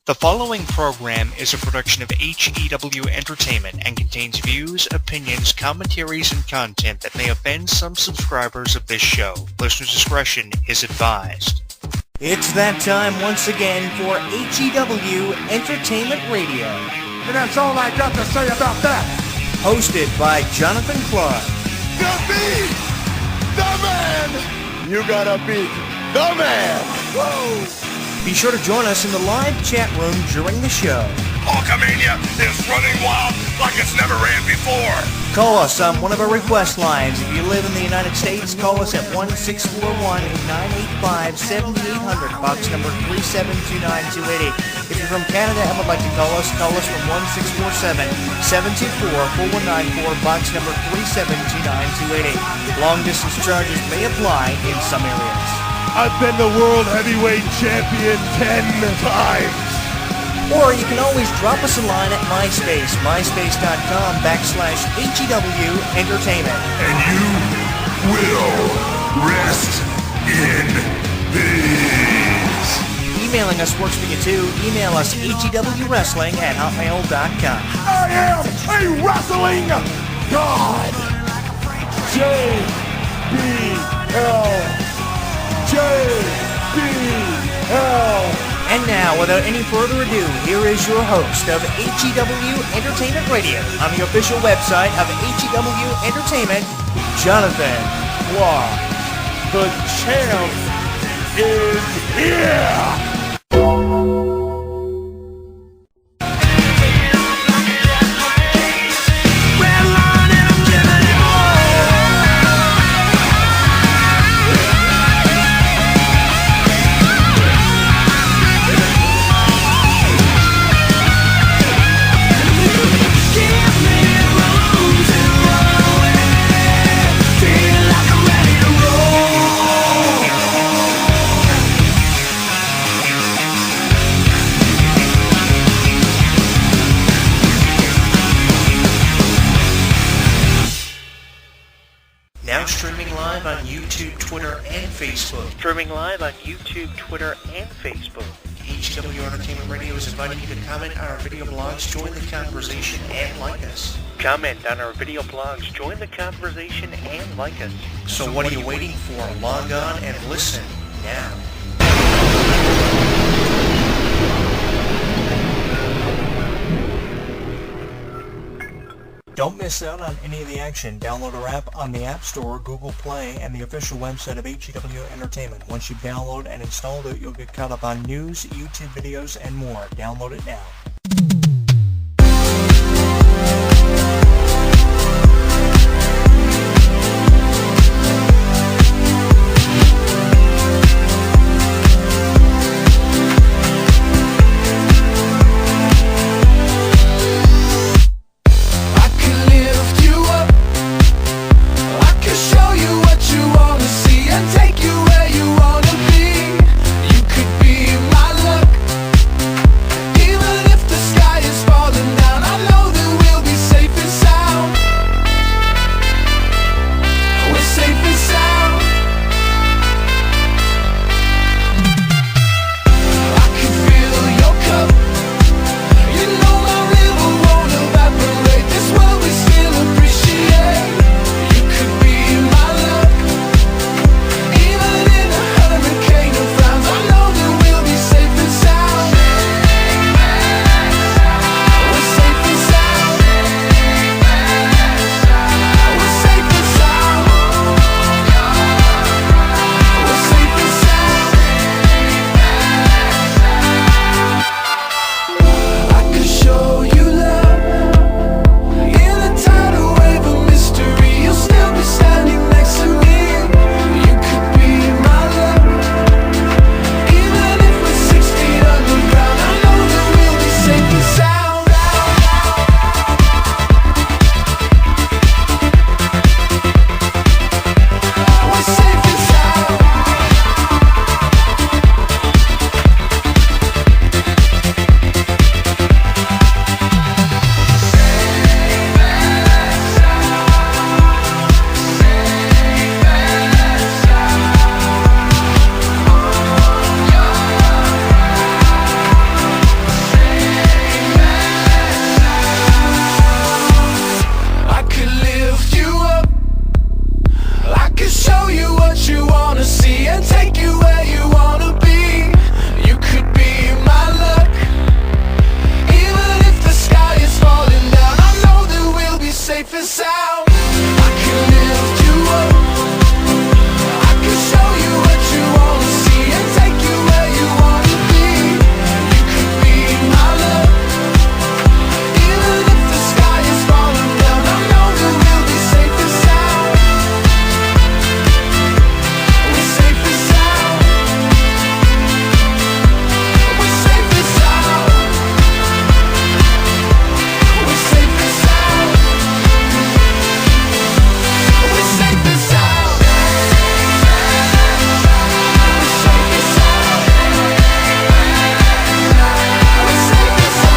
The following program is a production of HEW Entertainment and contains views, opinions, commentaries, and content that may offend some subscribers of this show. Listener discretion is advised. It's that time once again for HEW Entertainment Radio. And that's all I got to say about that. Hosted by Jonathan Clarke. The beat! The man! You gotta beat the man! Woo! Be sure to join us in the live chat room during the show. Hulkamania is running wild like it's never ran before. Call us on one of our request lines. If you live in the United States, call us at 1-641-985-7800, box number 3729280. If you're from Canada and would like to call us from 1-647-724-4194, box number 3729280. Long distance charges may apply in some areas. I've been the world heavyweight champion 10 times. Or you can always drop us a line at MySpace, myspace.com/HEW Entertainment. And you will rest in peace. Emailing us works for you too. Email us hewwrestling@hotmail.com. I am a wrestling god. JBL. And now, without any further ado, here is your host of HEW Entertainment Radio on the official website of HEW Entertainment, Jonathan Clarke. The champ is here. Streaming live on YouTube, Twitter, and Facebook. HEW Entertainment Radio is inviting you to comment on our video blogs, join the conversation, and like us. So what are you waiting for? Log on and listen now. Don't miss out on any of the action. Download our app on the App Store, Google Play, and the official website of HEW Entertainment. Once you download and install it, you'll get caught up on news, YouTube videos, and more. Download it now. Even if the sky safe and sound. I can lift you up, I can show you what you wanna see and take you where you wanna be. You could be my love, even if the sky is falling down. I know that we'll be safe and sound. We're safe and sound. We're safe and sound. We're safe and sound. We're safe and sound. We're safe and sound. We're safe and sound. We're safe and sound. We're safe and sound.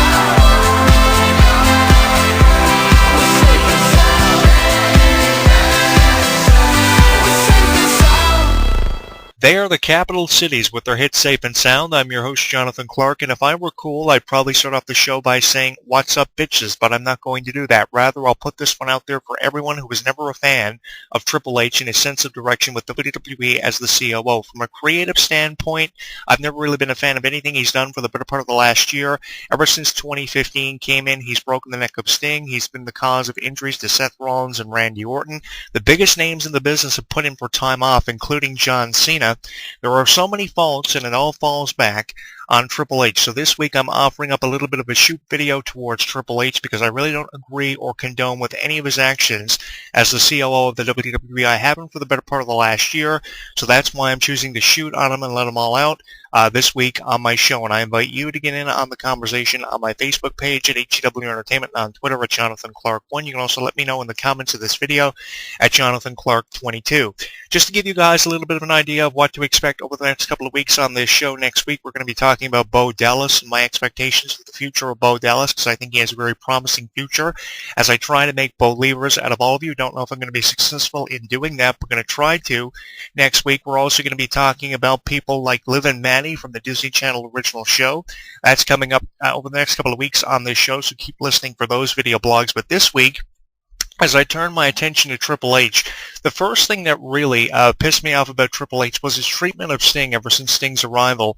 They are the capital cities with their hit Safe and Sound. I'm your host, Jonathan Clarke, and if I were cool, I'd probably start off the show by saying, "What's up, bitches?" But I'm not going to do that. Rather, I'll put this one out there for everyone who was never a fan of Triple H and his sense of direction with WWE as the COO. From a creative standpoint, I've never really been a fan of anything he's done for the better part of the last year. Ever since 2015 came in, he's broken the neck of Sting. He's been the cause of injuries to Seth Rollins and Randy Orton. The biggest names in the business have put in for time off, including John Cena. There are so many faults, and it all falls back on Triple H. So this week I'm offering up a little bit of a shoot video towards Triple H because I really don't agree or condone with any of his actions as the COO of the WWE. I haven't for the better part of the last year, so that's why I'm choosing to shoot on him and let them all out this week on my show. And I invite you to get in on the conversation on my Facebook page at HEW Entertainment and on Twitter at Jonathan Clarke1. You can also let me know in the comments of this video at Jonathan Clarke22. Just to give you guys a little bit of an idea of what to expect over the next couple of weeks on this show, next week we're going to be talking about Bo Dallas and my expectations for the future of Bo Dallas, because I think he has a very promising future as I try to make believers out of all of you. Don't know if I'm going to be successful in doing that, but we're going to try to. Next week we're also going to be talking about people like Liv and Maddie from the Disney Channel original show. That's coming up over the next couple of weeks on this show, so keep listening for those video blogs. But this week, as I turn my attention to Triple H, the first thing that really pissed me off about Triple H was his treatment of Sting ever since Sting's arrival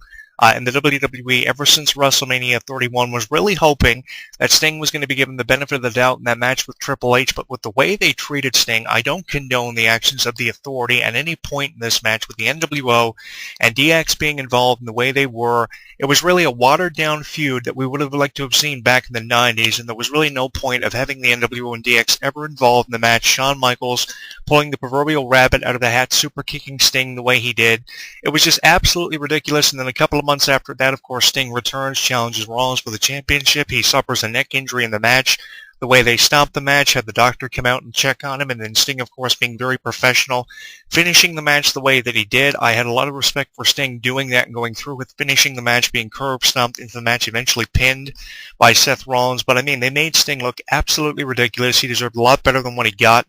in the WWE ever since WrestleMania 31. Was really hoping that Sting was going to be given the benefit of the doubt in that match with Triple H, but with the way they treated Sting, I don't condone the actions of the Authority at any point in this match with the NWO and DX being involved in the way they were. It was really a watered-down feud that we would have liked to have seen back in the 90s, and there was really no point of having the NWO and DX ever involved in the match. Shawn Michaels pulling the proverbial rabbit out of the hat, super kicking Sting the way he did. It was just absolutely ridiculous, and then a couple of months after that, of course, Sting returns, challenges Rollins for the championship. He suffers a neck injury in the match. The way they stopped the match, had the doctor come out and check on him, and then Sting, of course, being very professional, finishing the match the way that he did. I had a lot of respect for Sting doing that and going through with finishing the match, being curb stomped into the match, eventually pinned by Seth Rollins. But, I mean, they made Sting look absolutely ridiculous. He deserved a lot better than what he got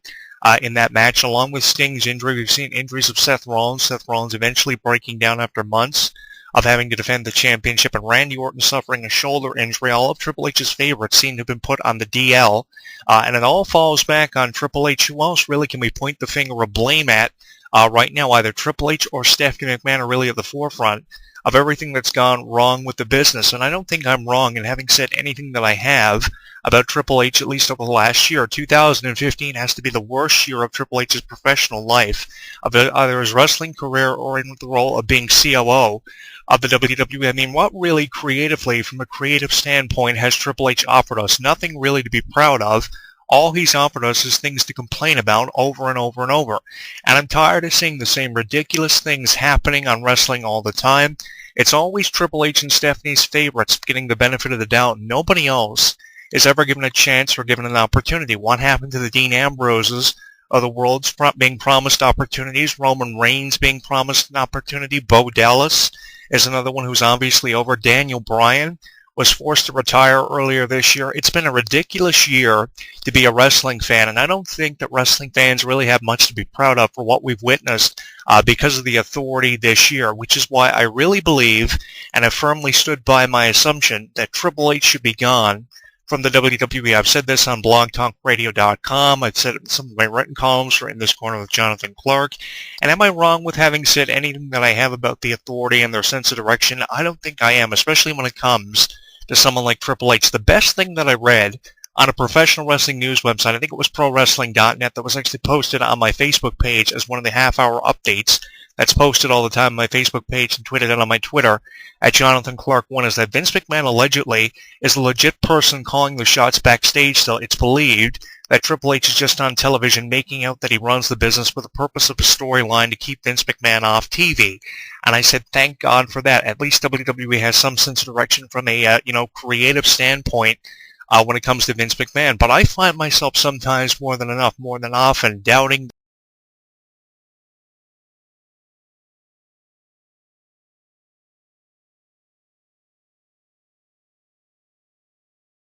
in that match. Along with Sting's injury, we've seen injuries of Seth Rollins eventually breaking down after months of having to defend the championship, and Randy Orton suffering a shoulder injury. All of Triple H's favorites seem to have been put on the DL, and it all falls back on Triple H. Who else really can we point the finger of blame at right now? Either Triple H or Stephanie McMahon are really at the forefront of everything that's gone wrong with the business, and I don't think I'm wrong in having said anything that I have about Triple H, at least over the last year. 2015 has to be the worst year of Triple H's professional life, of either his wrestling career or in the role of being COO of the WWE. I mean, what really creatively, from a creative standpoint, has Triple H offered us? Nothing really to be proud of. All he's offered us is things to complain about over and over and over. And I'm tired of seeing the same ridiculous things happening on wrestling all the time. It's always Triple H and Stephanie's favorites getting the benefit of the doubt. Nobody else is ever given a chance or given an opportunity. What happened to the Dean Ambroses of the world's being promised opportunities? Roman Reigns being promised an opportunity. Bo Dallas is another one who's obviously over. Daniel Bryan was forced to retire earlier this year. It's been a ridiculous year to be a wrestling fan, and I don't think that wrestling fans really have much to be proud of for what we've witnessed because of the Authority this year, which is why I really believe and have firmly stood by my assumption that Triple H should be gone from the WWE. I've said this on blogtalkradio.com. I've said it in some of my written columns for In This Corner with Jonathan Clarke. And am I wrong with having said anything that I have about the Authority and their sense of direction? I don't think I am, especially when it comes to someone like Triple H. The best thing that I read on a professional wrestling news website. I think it was ProWrestling.net that was actually posted on my Facebook page as one of the half-hour updates. That's posted all the time on my Facebook page and tweeted out on my Twitter at Jonathan Clarke 1, is that Vince McMahon allegedly is a legit person calling the shots backstage. Still, it's believed that Triple H is just on television making out that he runs the business for the purpose of a storyline to keep Vince McMahon off TV. And I said, thank God for that. At least WWE has some sense of direction from a creative standpoint when it comes to Vince McMahon. But I find myself sometimes more than often doubting